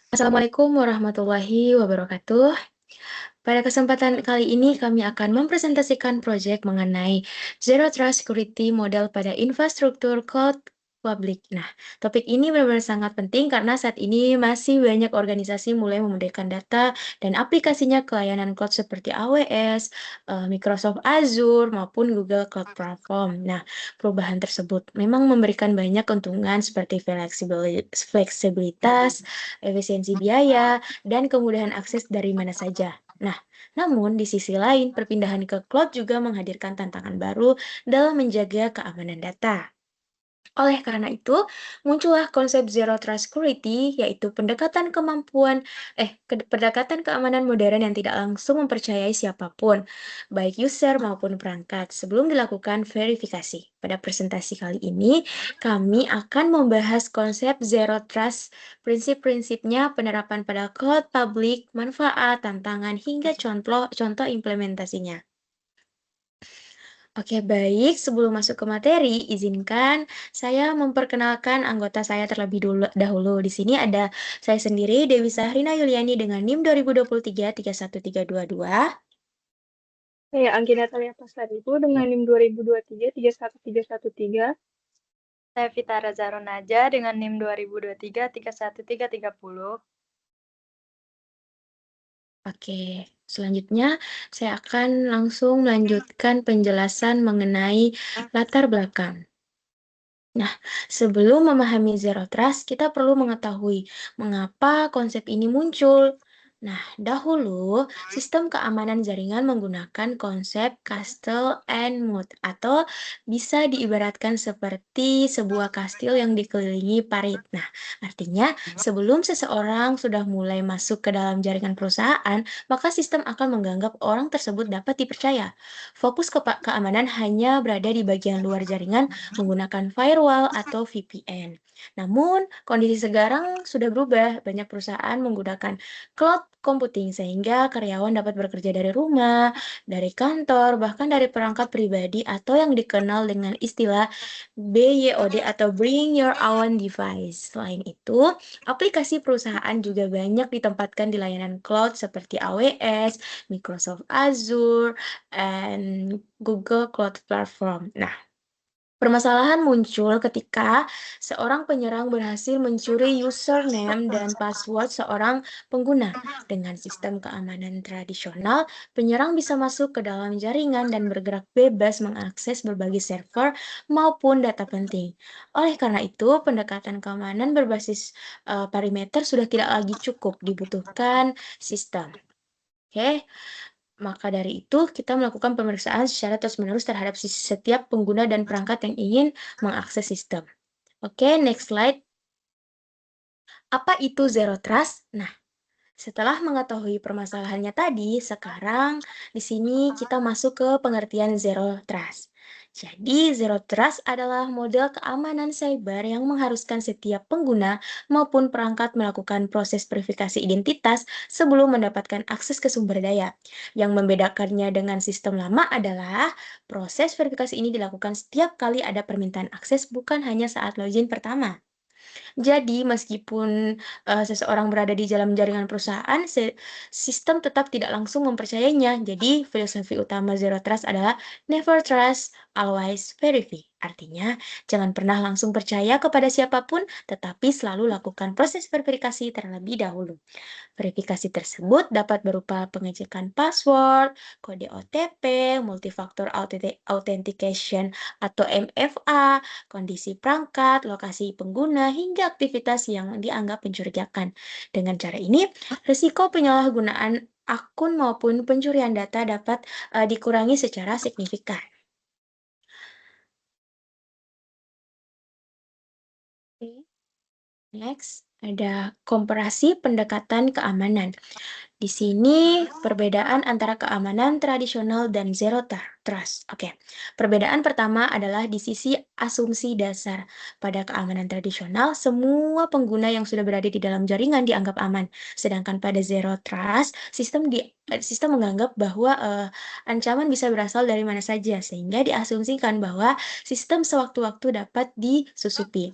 Assalamualaikum warahmatullahi wabarakatuh. Pada kesempatan kali ini kami akan mempresentasikan proyek mengenai Zero Trust Security Model pada infrastruktur cloud publik. Nah, topik ini benar-benar sangat penting karena saat ini masih banyak organisasi mulai memudahkan data dan aplikasinya ke layanan cloud seperti AWS, Microsoft Azure, maupun Google Cloud Platform. Nah, perubahan tersebut memang memberikan banyak keuntungan seperti fleksibilitas, efisiensi biaya, dan kemudahan akses dari mana saja. Nah, namun di sisi lain, perpindahan ke cloud juga menghadirkan tantangan baru dalam menjaga keamanan data. Oleh karena itu, muncullah konsep Zero Trust Security, yaitu pendekatan keamanan modern yang tidak langsung mempercayai siapapun, baik user maupun perangkat, sebelum dilakukan verifikasi. Pada presentasi kali ini, kami akan membahas konsep Zero Trust, prinsip-prinsipnya, penerapan pada cloud public, manfaat, tantangan, hingga contoh implementasinya. Oke, baik. Sebelum masuk ke materi, izinkan saya memperkenalkan anggota saya dahulu. Di sini ada saya sendiri, Dewi Sahrina Yuliani dengan NIM 2023 31322. Saya Anggi Natalia Pasaribu dengan NIM 2023 31313. Saya Vitara Zaronaja dengan NIM 2023 31330. Oke, selanjutnya saya akan langsung melanjutkan penjelasan mengenai latar belakang. Nah, sebelum memahami Zero Trust, kita perlu mengetahui mengapa konsep ini muncul. Nah, dahulu sistem keamanan jaringan menggunakan konsep castle and moat atau bisa diibaratkan seperti sebuah kastil yang dikelilingi parit. Nah, artinya sebelum seseorang sudah mulai masuk ke dalam jaringan perusahaan, maka sistem akan menganggap orang tersebut dapat dipercaya. Fokus keamanan hanya berada di bagian luar jaringan menggunakan firewall atau VPN. Namun, kondisi sekarang sudah berubah. Banyak perusahaan menggunakan cloud computing sehingga karyawan dapat bekerja dari rumah, dari kantor, bahkan dari perangkat pribadi atau yang dikenal dengan istilah BYOD atau Bring Your Own Device. Selain itu, aplikasi perusahaan juga banyak ditempatkan di layanan cloud seperti AWS, Microsoft Azure, and Google Cloud Platform. Nah, permasalahan muncul ketika seorang penyerang berhasil mencuri username dan password seorang pengguna. Dengan sistem keamanan tradisional, penyerang bisa masuk ke dalam jaringan dan bergerak bebas mengakses berbagai server maupun data penting. Oleh karena itu, pendekatan keamanan berbasis perimeter sudah tidak lagi cukup, dibutuhkan sistem. Oke, maka dari itu, kita melakukan pemeriksaan secara terus-menerus terhadap setiap pengguna dan perangkat yang ingin mengakses sistem. Oke, next slide. Apa itu Zero Trust? Nah, setelah mengetahui permasalahannya tadi, sekarang di sini kita masuk ke pengertian Zero Trust. Jadi, Zero Trust adalah model keamanan cyber yang mengharuskan setiap pengguna maupun perangkat melakukan proses verifikasi identitas sebelum mendapatkan akses ke sumber daya. Yang membedakannya dengan sistem lama adalah proses verifikasi ini dilakukan setiap kali ada permintaan akses, bukan hanya saat login pertama. Jadi meskipun, seseorang berada di dalam jaringan perusahaan, sistem tetap tidak langsung mempercayainya. Jadi filosofi utama Zero Trust adalah never trust, always verify. Artinya, jangan pernah langsung percaya kepada siapapun, tetapi selalu lakukan proses verifikasi terlebih dahulu. Verifikasi tersebut dapat berupa pengecekan password, kode OTP, multifaktor authentication atau MFA, kondisi perangkat, lokasi pengguna, hingga aktivitas yang dianggap mencurigakan. Dengan cara ini, risiko penyalahgunaan akun maupun pencurian data dapat dikurangi secara signifikan. Oke. Next, ada komparasi pendekatan keamanan. Di sini perbedaan antara keamanan tradisional dan trust. Oke. Perbedaan pertama adalah di sisi asumsi dasar. Pada keamanan tradisional, semua pengguna yang sudah berada di dalam jaringan dianggap aman. Sedangkan pada zero trust, sistem menganggap bahwa ancaman bisa berasal dari mana saja sehingga diasumsikan bahwa sistem sewaktu-waktu dapat disusupi.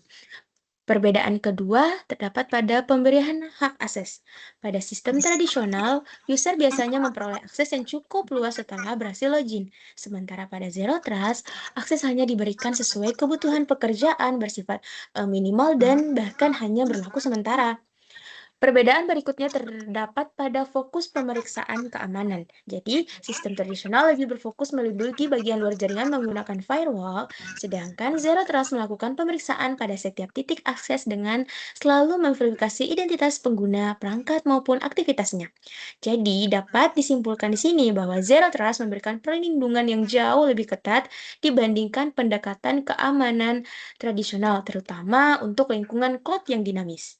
Perbedaan kedua terdapat pada pemberian hak akses. Pada sistem tradisional, user biasanya memperoleh akses yang cukup luas setelah berhasil login. Sementara pada Zero Trust, akses hanya diberikan sesuai kebutuhan pekerjaan bersifat minimal dan bahkan hanya berlaku sementara. Perbedaan berikutnya terdapat pada fokus pemeriksaan keamanan. Jadi, sistem tradisional lebih berfokus melindungi bagian luar jaringan menggunakan firewall, sedangkan Zero Trust melakukan pemeriksaan pada setiap titik akses dengan selalu memverifikasi identitas pengguna, perangkat, maupun aktivitasnya. Jadi, dapat disimpulkan di sini bahwa Zero Trust memberikan perlindungan yang jauh lebih ketat dibandingkan pendekatan keamanan tradisional, terutama untuk lingkungan cloud yang dinamis.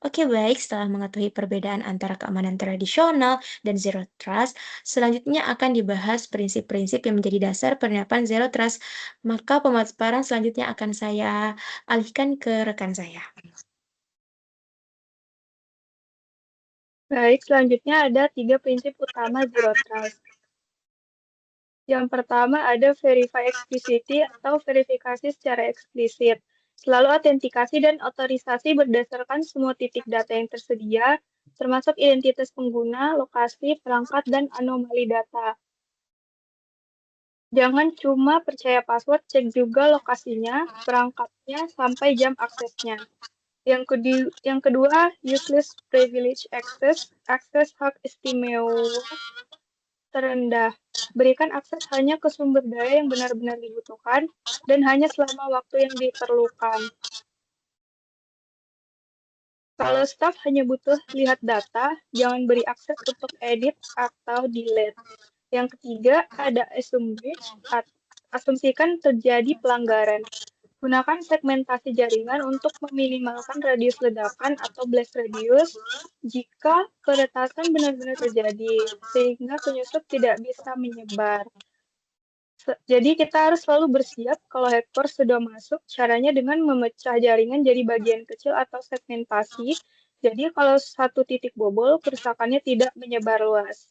Oke, baik. Setelah mengetahui perbedaan antara keamanan tradisional dan Zero Trust, selanjutnya akan dibahas prinsip-prinsip yang menjadi dasar penerapan Zero Trust. Maka pemaparan selanjutnya akan saya alihkan ke rekan saya. Baik, selanjutnya ada 3 prinsip utama Zero Trust. Yang pertama ada verify explicitly atau verifikasi secara eksplisit. Selalu autentikasi dan otorisasi berdasarkan semua titik data yang tersedia, termasuk identitas pengguna, lokasi, perangkat, dan anomali data. Jangan cuma percaya password, cek juga lokasinya, perangkatnya, sampai jam aksesnya. Yang kedua, useless privilege access, akses hak istimewa terendah. Berikan akses hanya ke sumber daya yang benar-benar dibutuhkan dan hanya selama waktu yang diperlukan. Kalau staf hanya butuh lihat data, jangan beri akses untuk edit atau delete. Yang ketiga, ada assume breach, asumsikan terjadi pelanggaran. Gunakan segmentasi jaringan untuk meminimalkan radius ledakan atau blast radius jika peretasan benar-benar terjadi, sehingga penyusup tidak bisa menyebar. Jadi kita harus selalu bersiap kalau hacker sudah masuk, caranya dengan memecah jaringan jadi bagian kecil atau segmentasi. Jadi kalau satu titik bobol, kerusakannya tidak menyebar luas.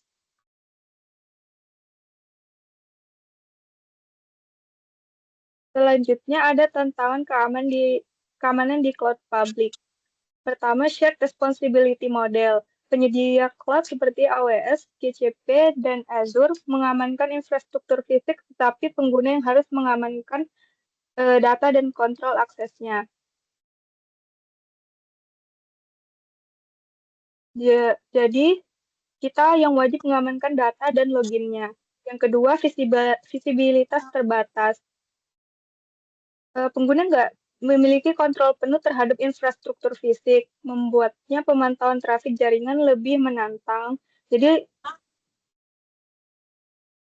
Selanjutnya ada tantangan keamanan di cloud public. Pertama, shared responsibility model. Penyedia cloud seperti AWS, GCP, dan Azure mengamankan infrastruktur fisik, tetapi pengguna yang harus mengamankan data dan kontrol aksesnya. Jadi, kita yang wajib mengamankan data dan loginnya. Yang kedua, visibilitas terbatas. Pengguna nggak memiliki kontrol penuh terhadap infrastruktur fisik, membuatnya pemantauan trafik jaringan lebih menantang. Jadi,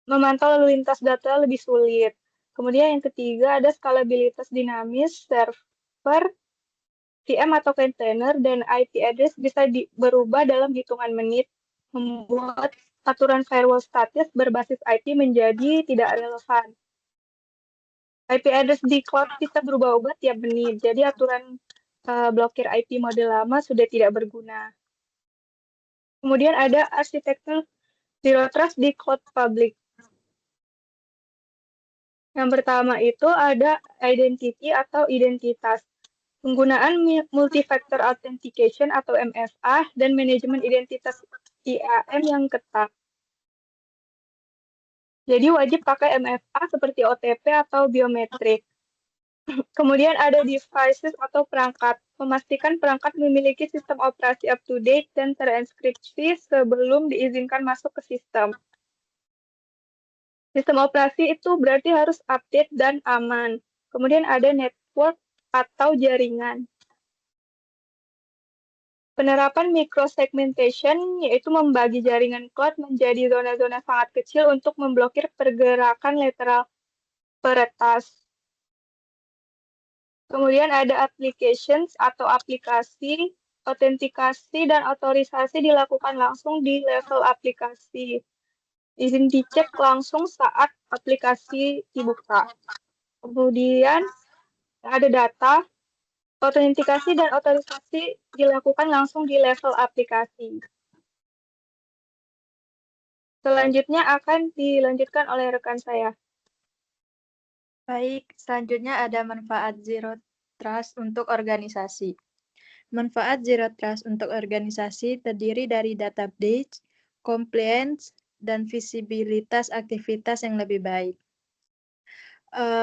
memantau lalu lintas data lebih sulit. Kemudian yang ketiga ada skalabilitas dinamis, server, VM atau container, dan IP address bisa berubah dalam hitungan menit, membuat aturan firewall statis berbasis IP menjadi tidak relevan. IP address di cloud bisa berubah-ubah tiap menit, jadi aturan blokir IP model lama sudah tidak berguna. Kemudian ada arsitektur Zero Trust di cloud public. Yang pertama itu ada identity atau identitas. Penggunaan multi-factor authentication atau MFA dan manajemen identitas IAM yang ketat. Jadi wajib pakai MFA seperti OTP atau biometrik. Kemudian ada devices atau perangkat. Memastikan perangkat memiliki sistem operasi up-to-date dan terenkripsi sebelum diizinkan masuk ke sistem. Sistem operasi itu berarti harus update dan aman. Kemudian ada network atau jaringan. Penerapan microsegmentation yaitu membagi jaringan cloud menjadi zona-zona sangat kecil untuk memblokir pergerakan lateral peretas. Kemudian ada applications atau aplikasi, autentikasi dan otorisasi dilakukan langsung di level aplikasi. Izin dicek langsung saat aplikasi dibuka. Kemudian ada data, autentikasi dan otorisasi dilakukan langsung di level aplikasi. Selanjutnya akan dilanjutkan oleh rekan saya. Baik, selanjutnya ada manfaat Zero Trust untuk organisasi. Manfaat Zero Trust untuk organisasi terdiri dari data breach, compliance, dan visibilitas aktivitas yang lebih baik.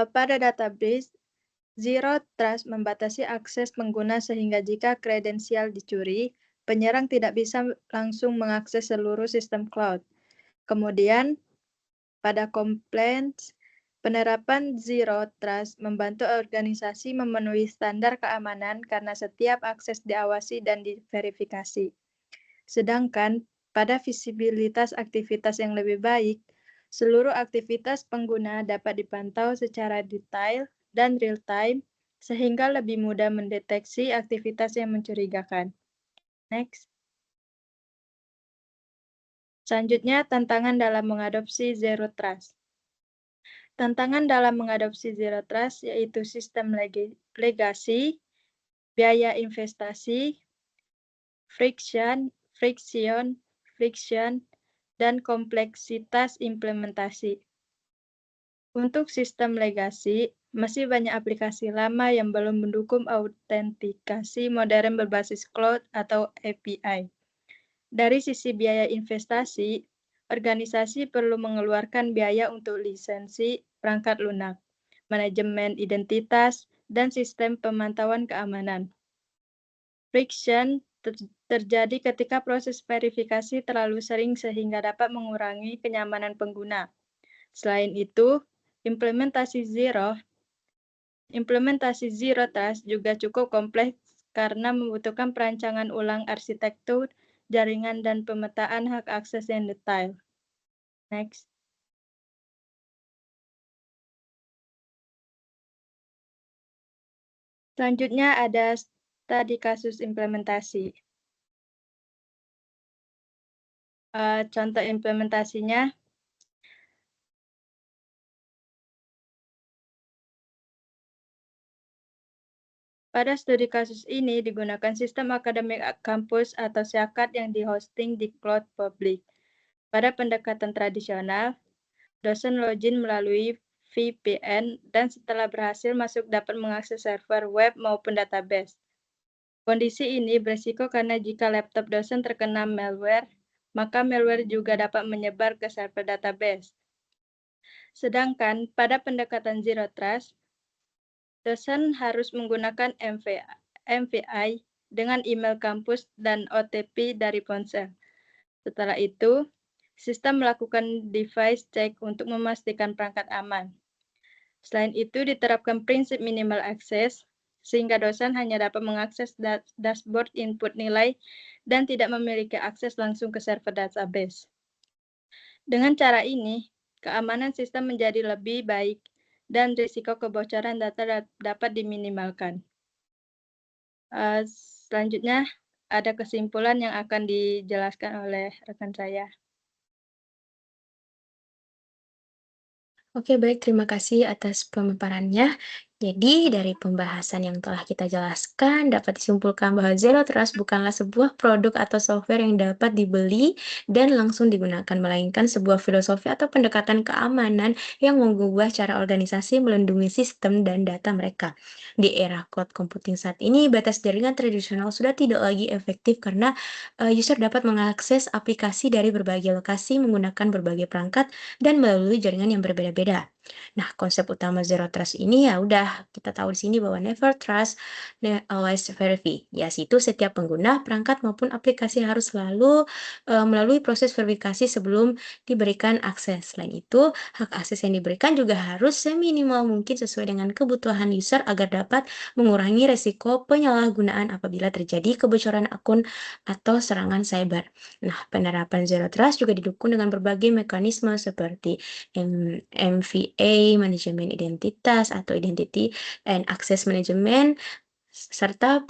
Pada data breach, Zero Trust membatasi akses pengguna sehingga jika kredensial dicuri, penyerang tidak bisa langsung mengakses seluruh sistem cloud. Kemudian, pada compliance, penerapan Zero Trust membantu organisasi memenuhi standar keamanan karena setiap akses diawasi dan diverifikasi. Sedangkan pada visibilitas aktivitas yang lebih baik, seluruh aktivitas pengguna dapat dipantau secara detail dan real-time sehingga lebih mudah mendeteksi aktivitas yang mencurigakan. Next. Selanjutnya, tantangan dalam mengadopsi Zero Trust. Tantangan dalam mengadopsi Zero Trust yaitu sistem legasi, biaya investasi, friction, dan kompleksitas implementasi. Untuk sistem legasi, masih banyak aplikasi lama yang belum mendukung autentikasi modern berbasis cloud atau API. Dari sisi biaya investasi, organisasi perlu mengeluarkan biaya untuk lisensi perangkat lunak, manajemen identitas, dan sistem pemantauan keamanan. Friction terjadi ketika proses verifikasi terlalu sering sehingga dapat mengurangi kenyamanan pengguna. Selain itu, implementasi Zero Trust juga cukup kompleks karena membutuhkan perancangan ulang arsitektur, jaringan, dan pemetaan hak akses yang detail. Next. Selanjutnya ada studi kasus implementasi. Contoh implementasinya, pada studi kasus ini digunakan sistem akademik kampus atau syakat yang dihosting di cloud publik. Pada pendekatan tradisional, dosen login melalui VPN dan setelah berhasil masuk dapat mengakses server web maupun database. Kondisi ini berisiko karena jika laptop dosen terkena malware, maka malware juga dapat menyebar ke server database. Sedangkan pada pendekatan Zero Trust, dosen harus menggunakan MVI dengan email kampus dan OTP dari ponsel. Setelah itu, sistem melakukan device check untuk memastikan perangkat aman. Selain itu, diterapkan prinsip minimal access, sehingga dosen hanya dapat mengakses dashboard input nilai dan tidak memiliki akses langsung ke server database. Dengan cara ini, keamanan sistem menjadi lebih baik dan risiko kebocoran data dapat diminimalkan. Selanjutnya, ada kesimpulan yang akan dijelaskan oleh rekan saya. Oke, baik. Terima kasih atas pemaparannya. Jadi, dari pembahasan yang telah kita jelaskan, dapat disimpulkan bahwa Zero Trust bukanlah sebuah produk atau software yang dapat dibeli dan langsung digunakan, melainkan sebuah filosofi atau pendekatan keamanan yang mengubah cara organisasi melindungi sistem dan data mereka. Di era cloud computing saat ini, batas jaringan tradisional sudah tidak lagi efektif karena user dapat mengakses aplikasi dari berbagai lokasi menggunakan berbagai perangkat dan melalui jaringan yang berbeda-beda. Nah, konsep utama Zero Trust ini ya udah kita tahu di sini bahwa never trust, always verify. Ya, situ setiap pengguna, perangkat maupun aplikasi harus selalu melalui proses verifikasi sebelum diberikan akses. Selain itu, hak akses yang diberikan juga harus seminimal mungkin sesuai dengan kebutuhan user agar dapat mengurangi resiko penyalahgunaan apabila terjadi kebocoran akun atau serangan cyber. Nah, penerapan Zero Trust juga didukung dengan berbagai mekanisme seperti MVA, manajemen identitas atau Identity and Access Management, serta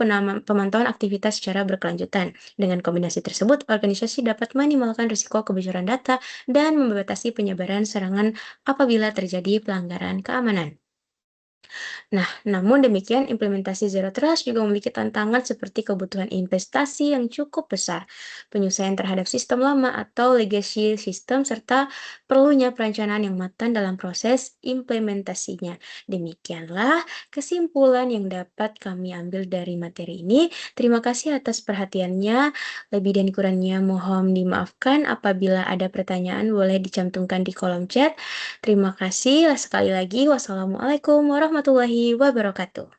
pemantauan aktivitas secara berkelanjutan. Dengan kombinasi tersebut, organisasi dapat minimalkan risiko kebocoran data dan membatasi penyebaran serangan apabila terjadi pelanggaran keamanan. Nah, namun demikian implementasi Zero Trust juga memiliki tantangan seperti kebutuhan investasi yang cukup besar, penyesuaian terhadap sistem lama atau legacy system, serta perlunya perencanaan yang matang dalam proses implementasinya. Demikianlah kesimpulan yang dapat kami ambil dari materi ini. Terima kasih atas perhatiannya. Lebih dan kurangnya mohon dimaafkan. Apabila ada pertanyaan boleh dicantumkan di kolom chat. Terima kasih sekali lagi. Wassalamualaikum warahmatullahi wabarakatuh.